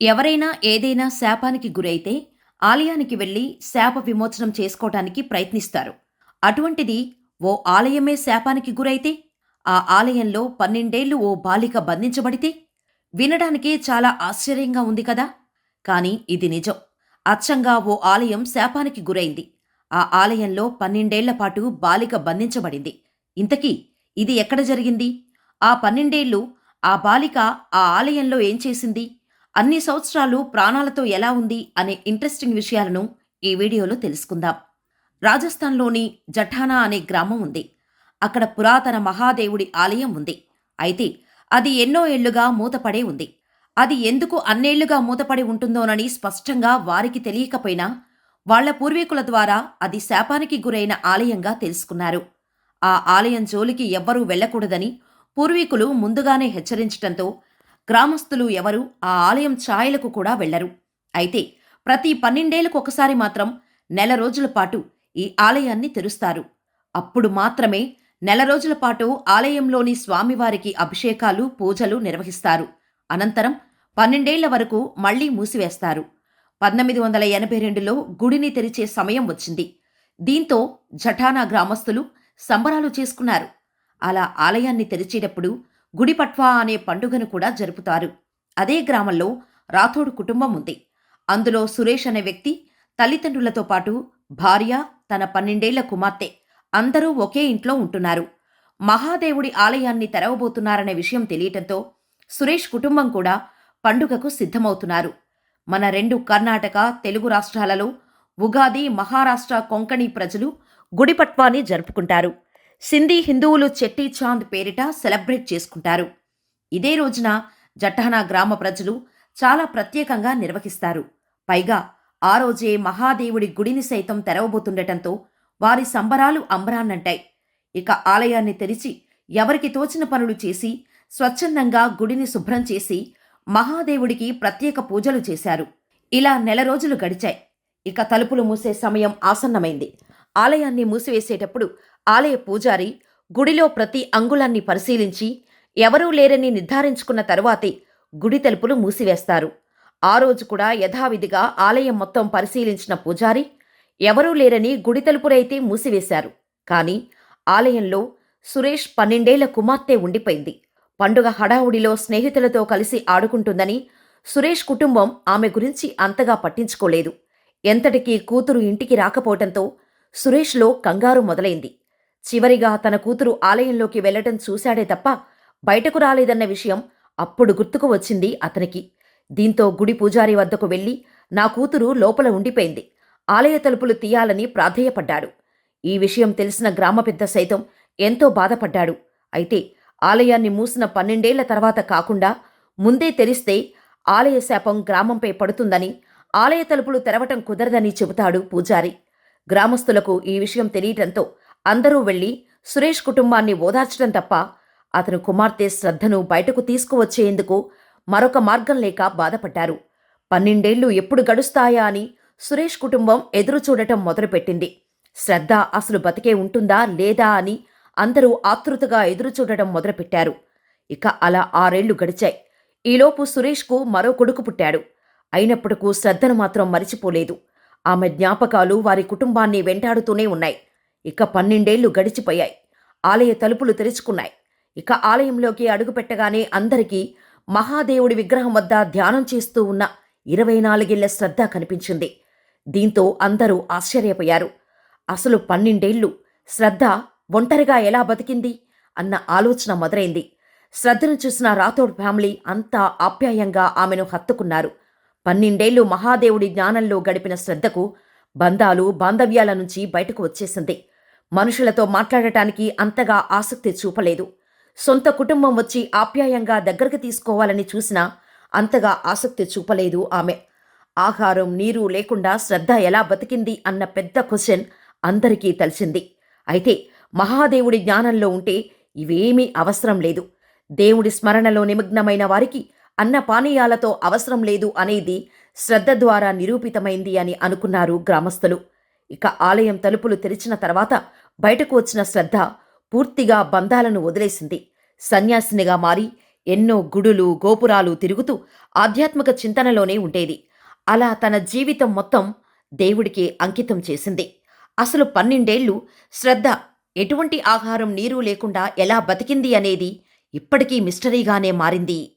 ఎవరైనా ఏదైనా శాపానికి గురైతే ఆలయానికి వెళ్లి శాప విమోచనం చేసుకోవటానికి ప్రయత్నిస్తారు. అటువంటిది ఓ ఆలయమే శాపానికి గురైతే, ఆ ఆలయంలో 12 ఓ బాలిక బంధించబడితే వినడానికే చాలా ఆశ్చర్యంగా ఉంది కదా! కానీ ఇది నిజం. అచ్చంగా ఓ ఆలయం శాపానికి గురైంది. ఆ ఆలయంలో 12 పాటు బాలిక బంధించబడింది. ఇంతకీ ఇది ఎక్కడ జరిగింది? ఆ 12 ఆ బాలిక ఆ ఆలయంలో ఏం చేసింది? అన్ని సంవత్సరాలు ప్రాణాలతో ఎలా ఉంది అనే ఇంట్రెస్టింగ్ విషయాలను ఈ వీడియోలో తెలుసుకుందాం. రాజస్థాన్‌లోని జఠానా అనే గ్రామం ఉంది. అక్కడ పురాతన మహాదేవుడి ఆలయం ఉంది. అయితే అది ఎన్నో ఏళ్లుగా మూతపడే ఉంది. అది ఎందుకు అన్నేళ్లుగా మూతపడి ఉంటుందోనని స్పష్టంగా వారికి తెలియకపోయినా, వాళ్ళ పూర్వీకుల ద్వారా అది శాపానికి గురైన ఆలయంగా తెలుసుకున్నారు. ఆ ఆలయం జోలికి ఎవ్వరూ వెళ్ళకూడదని పూర్వీకులు ముందుగానే హెచ్చరించటంతో గ్రామస్తులు ఎవరూ ఆ ఆలయం ఛాయలకు కూడా వెళ్లరు. అయితే ప్రతి 12 ఏళ్లకొకసారి మాత్రం నెల రోజుల పాటు ఈ ఆలయాన్ని తెరుస్తారు. అప్పుడు మాత్రమే నెల రోజుల పాటు ఆలయంలోని స్వామివారికి అభిషేకాలు, పూజలు నిర్వహిస్తారు. అనంతరం 12 ఏళ్ల వరకు మళ్లీ మూసివేస్తారు. 1982లో గుడిని తెరిచే సమయం వచ్చింది. దీంతో జఠానా గ్రామస్తులు సంబరాలు చేసుకున్నారు. అలా ఆలయాన్ని తెరిచేటప్పుడు గుడిపట్వా అనే పండుగను కూడా జరుపుతారు. అదే గ్రామంలో రాథోడ్ కుటుంబం ఉంది. అందులో సురేష్ అనే వ్యక్తి తల్లిదండ్రులతో పాటు భార్య, తన 12 ఏళ్ల కుమార్తె అందరూ ఒకే ఇంట్లో ఉంటున్నారు. మహాదేవుడి ఆలయాన్ని తెరవబోతున్నారనే విషయం తెలియటంతో సురేష్ కుటుంబం కూడా పండుగకు సిద్ధమవుతున్నారు. మన 2 కర్ణాటక, తెలుగు రాష్ట్రాలలో ఉగాది, మహారాష్ట్ర, కొంకణి ప్రజలు గుడిపట్వాని జరుపుకుంటారు. సింధీ హిందువులు చెట్టి చాంద్ పేరిట సెలబ్రేట్ చేసుకుంటారు. ఇదే రోజున జఠానా గ్రామ ప్రజలు చాలా ప్రత్యేకంగా నిర్వహిస్తారు. పైగా ఆ రోజే మహాదేవుడి గుడిని సైతం తెరవబోతుండటంతో వారి సంబరాలు అంబరాన్నంటాయి. ఇక ఆలయాన్ని తెరిచి ఎవరికి తోచిన పనులు చేసి స్వచ్ఛందంగా గుడిని శుభ్రం చేసి మహాదేవుడికి ప్రత్యేక పూజలు చేశారు. ఇలా నెల రోజులు గడిచాయి. ఇక తలుపులు మూసే సమయం ఆసన్నమైంది. ఆలయాన్ని మూసివేసేటప్పుడు ఆలయ పూజారి గుడిలో ప్రతి అంగుళాన్ని పరిశీలించి ఎవరూ లేరని నిర్ధారించుకున్న తరువాతే గుడి తలుపులు మూసివేస్తారు. ఆ రోజు కూడా యథావిధిగా ఆలయం మొత్తం పరిశీలించిన పూజారి ఎవరూ లేరని గుడి తలుపులైతే మూసివేశారు. కానీ ఆలయంలో సురేష్ 12 ఏళ్ల కుమార్తె ఉండిపోయింది. పండుగ హడావుడిలో స్నేహితులతో కలిసి ఆడుకుంటుందని సురేష్ కుటుంబం ఆమె గురించి అంతగా పట్టించుకోలేదు. ఎంతటికీ కూతురు ఇంటికి రాకపోవటంతో సురేష్లో కంగారు మొదలైంది. చివరిగా తన కూతురు ఆలయంలోకి వెళ్లటం చూశాడే తప్ప బయటకు రాలేదన్న విషయం అప్పుడు గుర్తుకు వచ్చింది అతనికి. దీంతో గుడి పూజారి వద్దకు వెళ్లి నా కూతురు లోపల ఉండిపోయింది, ఆలయ తలుపులు తీయాలని ప్రాధేయపడ్డాడు. ఈ విషయం తెలిసిన గ్రామ పెద్ద సైతం ఎంతో బాధపడ్డాడు. అయితే ఆలయాన్ని మూసిన 12 ఏళ్ల తర్వాత కాకుండా ముందే తెరిస్తే ఆలయ శాపం గ్రామంపై పడుతుందని, ఆలయ తలుపులు తెరవటం కుదరదని చెబుతాడు పూజారి. గ్రామస్తులకు ఈ విషయం తెలియటంతో అందరూ వెళ్లి సురేష్ కుటుంబాన్ని ఓదార్చడం తప్ప అతను కుమార్తె శ్రద్ధను బయటకు తీసుకువచ్చేందుకు మరొక మార్గం లేక బాధపడ్డారు. 12 ఏళ్లు ఎప్పుడు గడుస్తాయా అని సురేష్ కుటుంబం ఎదురుచూడటం మొదలుపెట్టింది. శ్రద్ధ అసలు బతికే ఉంటుందా లేదా అని అందరూ ఆతృతగా ఎదురుచూడటం మొదలుపెట్టారు. ఇక అలా 6 ఏళ్లు గడిచాయి. ఈలోపు సురేష్కు మరో కొడుకు పుట్టాడు. అయినప్పటికూ శ్రద్ధను మాత్రం మరిచిపోలేదు. ఆమె జ్ఞాపకాలు వారి కుటుంబాన్ని వెంటాడుతూనే ఉన్నాయి. ఇక 12 ఏళ్లు గడిచిపోయాయి. ఆలయ తలుపులు తెరుచుకున్నాయి. ఇక ఆలయంలోకి అడుగుపెట్టగానే అందరికీ మహాదేవుడి విగ్రహం వద్ద ధ్యానం చేస్తూ ఉన్న 24 ఏళ్ల శ్రద్ధ కనిపించింది. దీంతో అందరూ ఆశ్చర్యపోయారు. అసలు 12 ఏళ్లు శ్రద్ధ ఒంటరిగా ఎలా బతికింది అన్న ఆలోచన మొదలైంది. శ్రద్ధను చూసిన రాథోడ్ ఫ్యామిలీ అంతా ఆప్యాయంగా ఆమెను హత్తుకున్నారు. 12 ఏళ్లు మహాదేవుడి జ్ఞానంలో గడిపిన శ్రద్ధకు బంధాలు, బాంధవ్యాల నుంచి బయటకు వచ్చేసింది. మనుషులతో మాట్లాడటానికి అంతగా ఆసక్తి చూపలేదు. సొంత కుటుంబం వచ్చి ఆప్యాయంగా దగ్గరకు తీసుకోవాలని చూసినా అంతగా ఆసక్తి చూపలేదు ఆమె. ఆహారం, నీరు లేకుండా శ్రద్ధ ఎలా బతికింది అన్న పెద్ద క్వశ్చన్ అందరికీ తెలిసింది. అయితే మహాదేవుడి జ్ఞానంలో ఉంటే ఇవేమీ అవసరం లేదు. దేవుడి స్మరణలో నిమగ్నమైన వారికి అన్న పానీయాలతో అవసరం లేదు అనేది శ్రద్ధ ద్వారా నిరూపితమైంది అని అనుకున్నారు గ్రామస్తులు. ఇక ఆలయం తలుపులు తెరిచిన తర్వాత బయటకు వచ్చిన శ్రద్ధ పూర్తిగా బంధాలను వదిలేసింది. సన్యాసినిగా మారి ఎన్నో గుడులు, గోపురాలు తిరుగుతూ ఆధ్యాత్మిక చింతనలోనే ఉండేది. అలా తన జీవితం మొత్తం దేవుడికి అంకితం చేసింది. అసలు 12 శ్రద్ధ ఎటువంటి ఆహారం, నీరు లేకుండా ఎలా బతికింది అనేది ఇప్పటికీ మిస్టరీగానే మారింది.